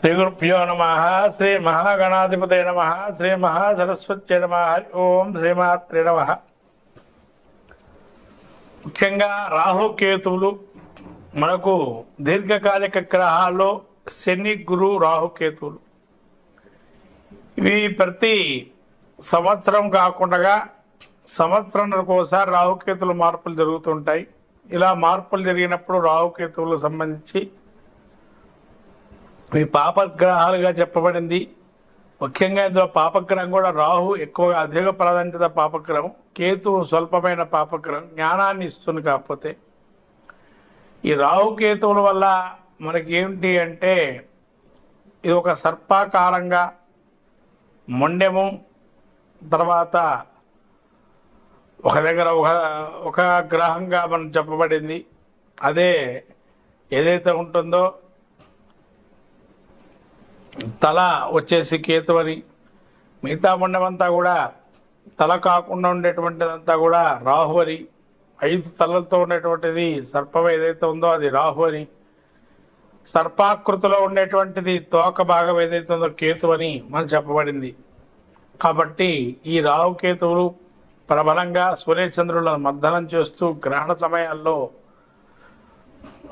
శ్రీ గురుభ్యో నమ. శ్రీ మహాగణాధిపతయ నమ. శ్రీ మహాసరస్వత్యై నమ. హరి ఓం శ్రీమాత్రే నమ. ముఖ్యంగా రాహుకేతువులు మనకు దీర్ఘకాలిక గ్రహాల్లో శని, గురు, రాహుకేతువులు ఇవి ప్రతి సంవత్సరం కాకుండా సంవత్సరానికి ఒకసారి రాహుకేతువులు మార్పులు జరుగుతుంటాయి. ఇలా మార్పులు జరిగినప్పుడు రాహుకేతువులకు సంబంధించి ఈ పాపగ్రహాలుగా చెప్పబడింది. ముఖ్యంగా ఇందులో పాపగ్రహం కూడా రాహు ఎక్కువగా అధిక ప్రాధాన్యత పాపగ్రహం, కేతు స్వల్పమైన పాపగ్రహం, జ్ఞానాన్ని ఇస్తుంది. కాకపోతే ఈ రాహుకేతువుల వల్ల మనకి ఏమిటి అంటే ఇది ఒక సర్పాకారంగా మొండెము, తర్వాత ఒక దగ్గర ఒక గ్రహంగా మనం చెప్పబడింది. అదే ఏదైతే ఉంటుందో తల వచ్చేసి కేతు అని, మిగతా మొండెమంతా కూడా తల కాకుండా ఉండేటువంటిదంతా కూడా రాహు అని, 5 తలలతో ఉండేటువంటిది సర్పం ఏదైతే ఉందో అది రాహు అని, సర్పాకృతిలో ఉండేటువంటిది తోక భాగం ఏదైతే ఉందో కేతు అని మనం చెప్పబడింది. కాబట్టి ఈ రాహుకేతువులు ప్రబలంగా సూర్యచంద్రులను మర్దనం చేస్తూ గ్రహణ సమయాల్లో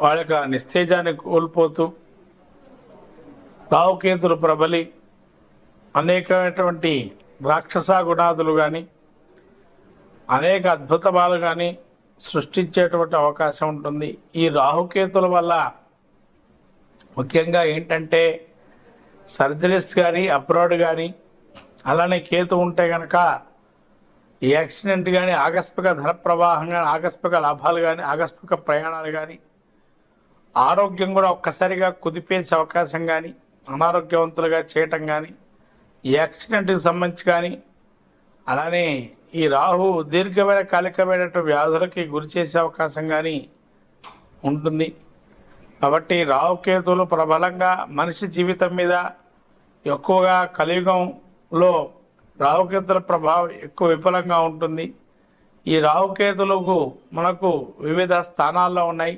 వాళ్ళ యొక్క నిస్తేజాన్ని కోల్పోతూ రాహుకేతులు ప్రబలి అనేకమైనటువంటి రాక్షస గుణాదులు కానీ అనేక అద్భుతాలు కానీ సృష్టించేటువంటి అవకాశం ఉంటుంది. ఈ రాహుకేతుల వల్ల ముఖ్యంగా ఏంటంటే సర్జరీస్ కానీ అబ్రాడ్ కానీ, అలానే కేతు ఉంటే కనుక ఈ యాక్సిడెంట్ కానీ, ఆకస్మిక ధన ప్రవాహం కానీ, ఆకస్మిక లాభాలు కానీ, ఆకస్మిక ప్రయాణాలు కానీ, ఆరోగ్యం కూడా ఒక్కసారిగా కుదిపేసే అవకాశం కానీ, అనారోగ్యవంతులుగా చేయటం కానీ, ఈ యాక్సిడెంట్కి సంబంధించి కానీ, అలానే ఈ రాహు దీర్ఘమైన కాలికమైన వ్యాధులకి గురి చేసే అవకాశం కానీ ఉంటుంది. కాబట్టి రాహుకేతువులు ప్రబలంగా మనిషి జీవితం మీద ఎక్కువగా కలియుగంలో రాహుకేతుల ప్రభావం ఎక్కువ విపులంగా ఉంటుంది. ఈ రాహుకేతులకు మనకు వివిధ స్థానాల్లో ఉన్నాయి.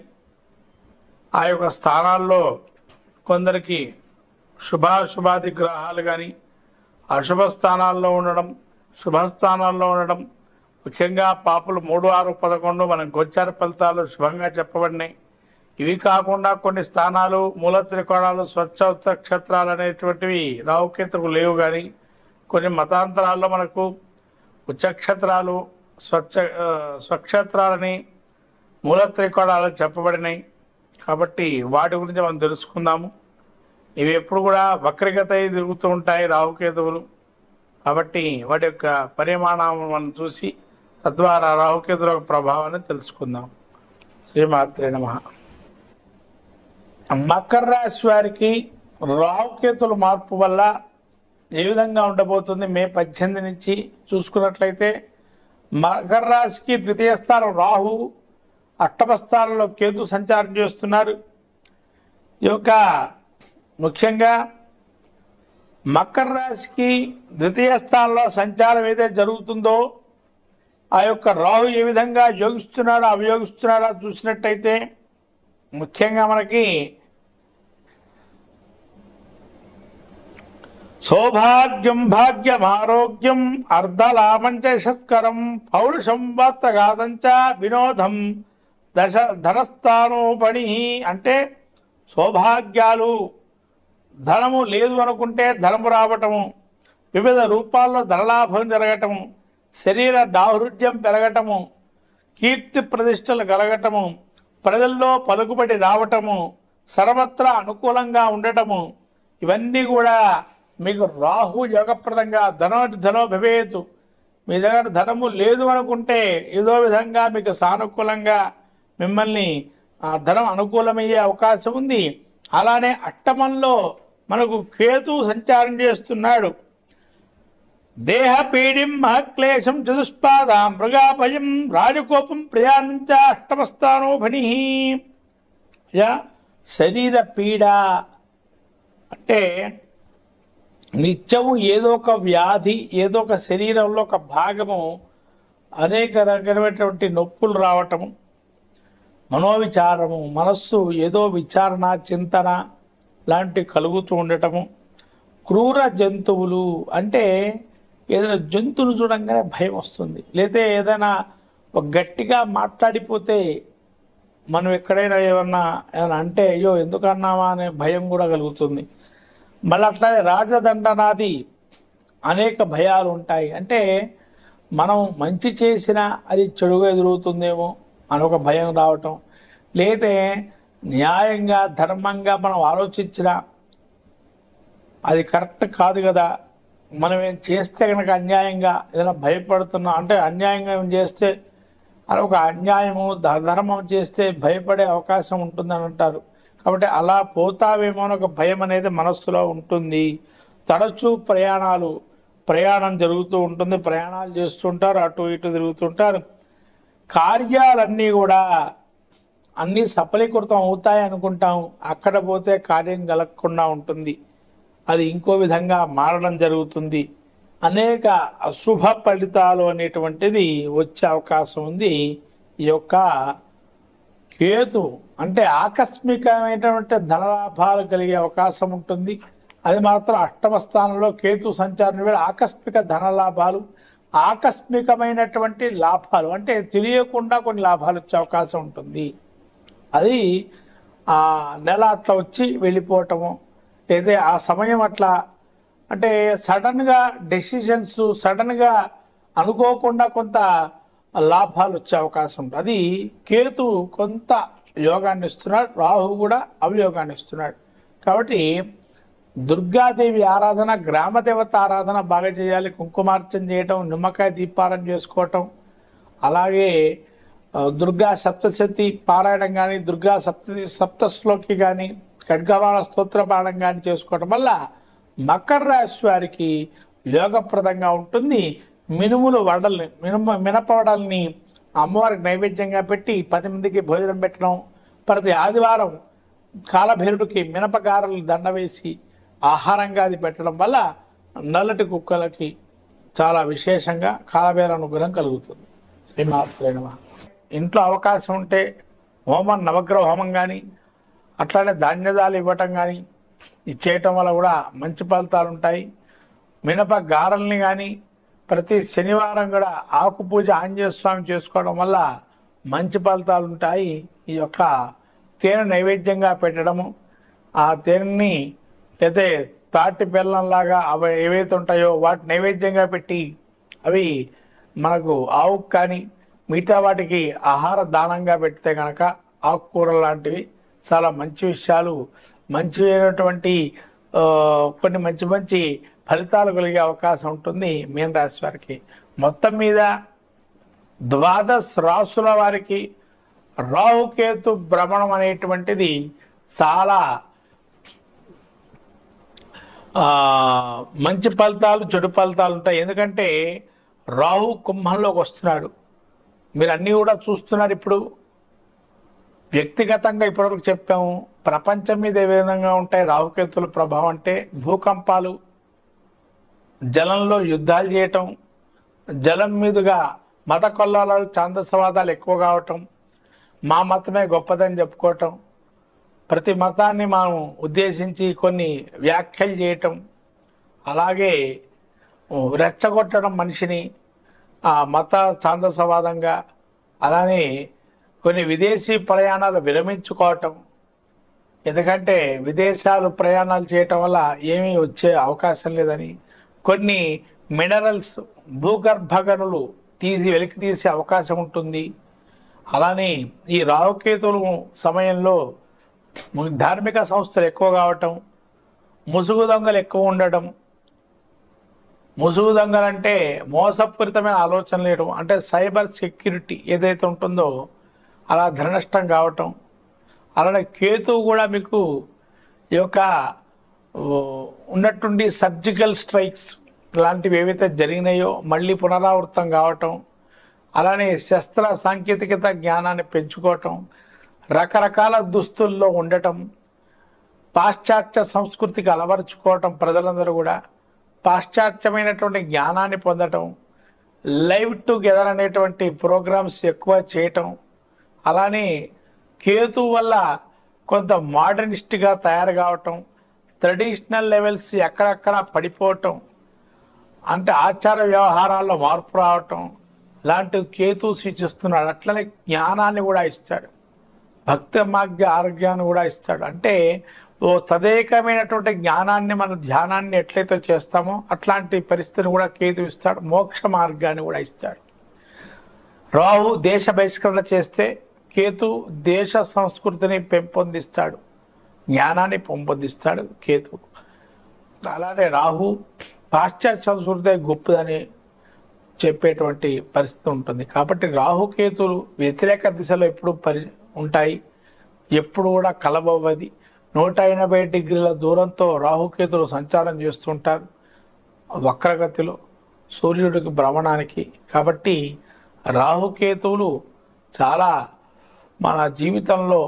ఆ యొక్క స్థానాల్లో కొందరికి శుభాశుభాది గ్రహాలు కానీ, అశుభ స్థానాల్లో ఉండడం, శుభస్థానాల్లో ఉండడం, ముఖ్యంగా పాపులు 3, 6, 11 మన గోచార ఫలితాలు శుభంగా చెప్పబడినాయి. ఇవి కాకుండా కొన్ని స్థానాలు మూల త్రికోణాలు, స్వచ్ఛ క్షేత్రాలు అనేటువంటివి రాహుకేతుకు లేవు. కానీ కొన్ని మతాంతరాల్లో మనకు ఉచ్చక్షేత్రాలు, స్వక్షేత్రాలని, మూల త్రికోణాలు చెప్పబడినాయి. కాబట్టి వాటి గురించి మనం తెలుసుకుందాము. ఇవి ఎప్పుడు కూడా వక్రగత తిరుగుతూ ఉంటాయి రాహుకేతువులు. కాబట్టి వాటి యొక్క పరిమాణం మనం చూసి తద్వారా రాహుకేతుల ప్రభావాన్ని తెలుసుకుందాం. శ్రీమాత్రే నమః. మకర రాశి వారికి రాహుకేతుల మార్పు వల్ల ఏ విధంగా ఉండబోతుంది మే 18 నుంచి చూసుకున్నట్లయితే, మకర రాశికి ద్వితీయ స్థానం రాహు, అష్టమ స్థానంలో కేతు సంచారం చేస్తున్నారు. ఈ యొక్క ముఖ్యంగా మకర రాశికి ద్వితీయ స్థానంలో సంచారం ఏదైతే జరుగుతుందో ఆ యొక్క రాహు ఏ విధంగా యోగిస్తున్నాడో అవయోగిస్తున్నాడో చూసినట్టయితే ముఖ్యంగా మనకి సౌభాగ్యం, భాగ్యం, ఆరోగ్యం, అర్ధలాభంచ యశస్కరం, పౌరుషం వార్తఘాతంచ వినోదం ధనస్థానోపణి. అంటే సౌభాగ్యాలు, ధనము లేదు అనుకుంటే ధనము రావటము, వివిధ రూపాల్లో ధనలాభం జరగటము, శరీర దాహృఢ్యం పెరగటము, కీర్తి ప్రతిష్టలు కలగటము, ప్రజల్లో పలుకుబడి రావటము, సర్వత్రా అనుకూలంగా ఉండటము, ఇవన్నీ కూడా మీకు రాహు యోగప్రదంగా ధనో భవేతు. మీ దగ్గర ధనము లేదు అనుకుంటే ఏదో విధంగా మీకు సానుకూలంగా మిమ్మల్ని ధనం అనుకూలమయ్యే అవకాశం ఉంది. అలానే అష్టమంలో మనకు కేతు సంచారం చేస్తున్నాడు. దేహ పీడిం మహక్లేశం చతుష్పాద మృగాభయం రాజకోపం ప్రయాణించ అష్టమస్థానోభని. శరీర పీడ అంటే నిత్యము ఏదో ఒక వ్యాధి, ఏదో ఒక శరీరంలో ఒక భాగము అనేక రకమైనటువంటి నొప్పులు రావటము, మనోవిచారము, మనస్సు ఏదో విచారణ, చింతన, లాంటివి కలుగుతూ ఉండటము. క్రూర జంతువులు అంటే ఏదైనా జంతువులు చూడంగానే భయం వస్తుంది, లేదా ఏదైనా గట్టిగా మాట్లాడిపోతే మనం ఎక్కడైనా ఏమన్నా అంటే అయ్యో ఎందుకు అన్నామా అనే భయం కూడా కలుగుతుంది. మళ్ళీ అట్లానే రాజదండనాది అనేక భయాలు ఉంటాయి. అంటే మనం మంచి చేసినా అది చెడుగా ఎదురవుతుందేమో అని ఒక భయం రావటం, లేతే న్యాయంగా ధర్మంగా మనం ఆలోచించినా అది కరెక్ట్ కాదు కదా, మనం ఏం చేస్తే కనుక అన్యాయంగా ఏదైనా భయపడుతున్నా అంటే అన్యాయంగా ఏం చేస్తే అది ఒక అన్యాయము, ధర్మం చేస్తే భయపడే అవకాశం ఉంటుందని అంటారు. కాబట్టి అలా పోతావేమో అని ఒక భయం అనేది మనస్సులో ఉంటుంది. తరచూ ప్రయాణం జరుగుతూ ఉంటుంది, ప్రయాణాలు చేస్తుంటారు, అటు ఇటు తిరుగుతుంటారు. కార్యాలన్నీ కూడా అన్నీ సఫలీకృతం అవుతాయి అనుకుంటాం, అక్కడ పోతే కార్యం కలగకుండా ఉంటుంది, అది ఇంకో విధంగా మారడం జరుగుతుంది. అనేక అశుభ ఫలితాలు అనేటువంటిది వచ్చే అవకాశం ఉంది. ఈ యొక్క కేతు అంటే ఆకస్మికమైనటువంటి ధనలాభాలు కలిగే అవకాశం ఉంటుంది. అది మాత్రం అష్టమ స్థానంలో కేతు సంచారం వేళ ఆకస్మిక ధనలాభాలు, ఆకస్మికమైనటువంటి లాభాలు అంటే తెలియకుండా కొన్ని లాభాలు వచ్చే అవకాశం ఉంటుంది. అది ఆ నెల అట్లా వచ్చి వెళ్ళిపోవటము, లేదా ఆ సమయం అట్లా అంటే సడన్గా డెసిషన్స్, సడన్గా అనుకోకుండా కొంత లాభాలు వచ్చే అవకాశం ఉంటుంది. అది కేతు కొంత యోగాన్ని ఇస్తున్నాడు, రాహు కూడా అవయోగాన్ని ఇస్తున్నాడు. కాబట్టి దుర్గాదేవి ఆరాధన, గ్రామదేవత ఆరాధన బాగా చేయాలి. కుంకుమార్చన చేయటం, నిమ్మకాయ దీపారం చేసుకోవటం, అలాగే దుర్గా సప్తశతి పారాయణం కానీ, దుర్గా సప్తశ్లోకి కానీ, ఖడ్గవాళ స్తోత్ర పాఠం కానీ చేసుకోవటం వల్ల మకర రాశి వారికి యోగప్రదంగా ఉంటుంది. మినపవడల్ని అమ్మవారికి నైవేద్యంగా పెట్టి 10 మందికి భోజనం పెట్టడం, ప్రతి ఆదివారం కాలభైరుడికి మినపగారలు దండ వేసి ఆహారంగా అది పెట్టడం వల్ల నల్లటి కుక్కలకి చాలా విశేషంగా కాలభైరవ అనుగ్రహం కలుగుతుంది. శ్రీమాత్రేణ. ఇంట్లో అవకాశం ఉంటే హోమం, నవగ్రహ హోమం కానీ, అట్లానే ధాన్యదాలు ఇవ్వటం కానీ ఇచ్చేయటం వల్ల కూడా మంచి ఫలితాలు ఉంటాయి. మినప గారల్ని కానీ ప్రతి శనివారం కూడా ఆకు పూజ ఆంజనేయ స్వామి చేసుకోవడం వల్ల మంచి ఫలితాలు ఉంటాయి. ఈ యొక్క తేనె నైవేద్యంగా పెట్టడము, ఆ తేనెని లేదా తాటి బెల్లంలాగా అవి ఏవైతే ఉంటాయో వాటి నైవేద్యంగా పెట్టి అవి మనకు ఆవుకు కానీ మిగతా వాటికి ఆహార దానంగా పెడితే కనుక ఆకుకూరలు లాంటివి చాలా మంచి విషయాలు, మంచి అయినటువంటి కొన్ని మంచి మంచి ఫలితాలు కలిగే అవకాశం ఉంటుంది మీన రాశి వారికి. మొత్తం మీద 12 రాశుల వారికి రాహుకేతు భ్రమణం అనేటువంటిది చాలా మంచి ఫలితాలు, చెడు ఫలితాలు ఉంటాయి. ఎందుకంటే రాహు కుంభంలోకి వస్తున్నాడు, మీరు అన్నీ కూడా చూస్తున్నారు. ఇప్పుడు వ్యక్తిగతంగా ఇప్పటివరకు చెప్పాము, ప్రపంచం మీద ఏ విధంగా ఉంటాయి రాహుకేతుల ప్రభావం అంటే భూకంపాలు, జలంలో యుద్ధాలు చేయటం, జలం మీదుగా మత కొల్లాలు, ఛాందసవాదాలు ఎక్కువ కావటం, మా మతమే గొప్పదని చెప్పుకోవటం, ప్రతి మతాన్ని మనం ఉద్దేశించి కొన్ని వ్యాఖ్యలు చేయటం, అలాగే రెచ్చగొట్టడం మనిషిని ఆ మత ఛాందసవాదంగా, అలానే కొన్ని విదేశీ ప్రయాణాలు విరమించుకోవటం, ఎందుకంటే విదేశాలు ప్రయాణాలు చేయటం వల్ల ఏమీ వచ్చే అవకాశం లేదని, కొన్ని మినరల్స్ భూగర్భ గనులు వెలికి తీసే అవకాశం ఉంటుంది. అలానే ఈ రాహుకేతులు సమయంలో ధార్మిక సంస్థలు ఎక్కువ కావటం, ముసుగు దొంగలు ఎక్కువ ఉండటం. ముసుగు దొంగలంటే మోసపూరితమైన ఆలోచనలు లేయడం, అంటే సైబర్ సెక్యూరిటీ ఏదైతే ఉంటుందో అలా ధన నష్టం కావటం. అలానే కేతువు కూడా మీకు ఈ యొక్క ఉన్నట్టుండి సర్జికల్ స్ట్రైక్స్ లాంటివి ఏవైతే జరిగినాయో మళ్ళీ పునరావృతం కావటం, అలానే శస్త్ర సాంకేతికత జ్ఞానాన్ని పెంచుకోవటం, రకరకాల దుస్తుల్లో ఉండటం, పాశ్చాత్య సంస్కృతికి అలవరుచుకోవటం, ప్రజలందరూ కూడా పాశ్చాత్యమైనటువంటి జ్ఞానాన్ని పొందటం, లైవ్ టుగెదర్ అనేటువంటి ప్రోగ్రామ్స్ ఎక్కువ చేయటం, అలానే కేతు వల్ల కొంత మోడర్నిస్ట్గా తయారు కావటం, ట్రెడిషనల్ లెవెల్స్ ఎక్కడెక్కడ పడిపోవటం, అంటే ఆచార వ్యవహారాల్లో మార్పు రావటం లాంటివి కేతు సూచిస్తున్నాడు. అట్లనే జ్ఞానాన్ని కూడా ఇస్తాడు, భక్తి మార్గ ఆరోగ్యాన్ని కూడా ఇస్తాడు. అంటే ఓ తదేకమైనటువంటి జ్ఞానాన్ని, మన ధ్యానాన్ని ఎట్లయితే చేస్తామో అట్లాంటి పరిస్థితిని కూడా కేతు ఇస్తాడు. మోక్ష మార్గాన్ని కూడా ఇస్తాడు. రాహు దేశ బహిష్కరణ చేస్తే కేతు దేశ సంస్కృతిని పెంపొందిస్తాడు, జ్ఞానాన్ని పెంపొందిస్తాడు కేతు. అలానే రాహు పాశ్చాత్య సంస్కృతి గొప్పదని చెప్పేటువంటి పరిస్థితి ఉంటుంది. కాబట్టి రాహుకేతులు వ్యతిరేక దిశలో ఎప్పుడు ఉంటాయి, ఎప్పుడు కూడా కలబవ్వది. 180 డిగ్రీల దూరంతో రాహుకేతులు సంచారం చేస్తుంటారు వక్రగతిలో సూర్యుడికి భ్రమణానికి. కాబట్టి రాహుకేతువులు చాలా మన జీవితంలో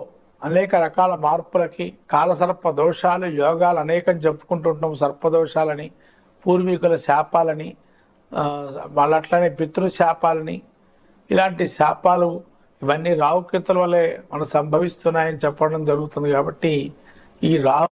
అనేక రకాల మార్పులకి, కాలసర్ప దోషాలు, యోగాలు అనేకం చెప్పుకుంటుంటాం. సర్పదోషాలని, పూర్వీకుల శాపాలని, వాళ్ళ అట్లనే పితృశాపాలని, ఇలాంటి శాపాలు ఇవన్నీ రాహుకేతుల వల్లే మనకు సంభవిస్తున్నాయని చెప్పడం జరుగుతుంది. కాబట్టి ఈ రాహు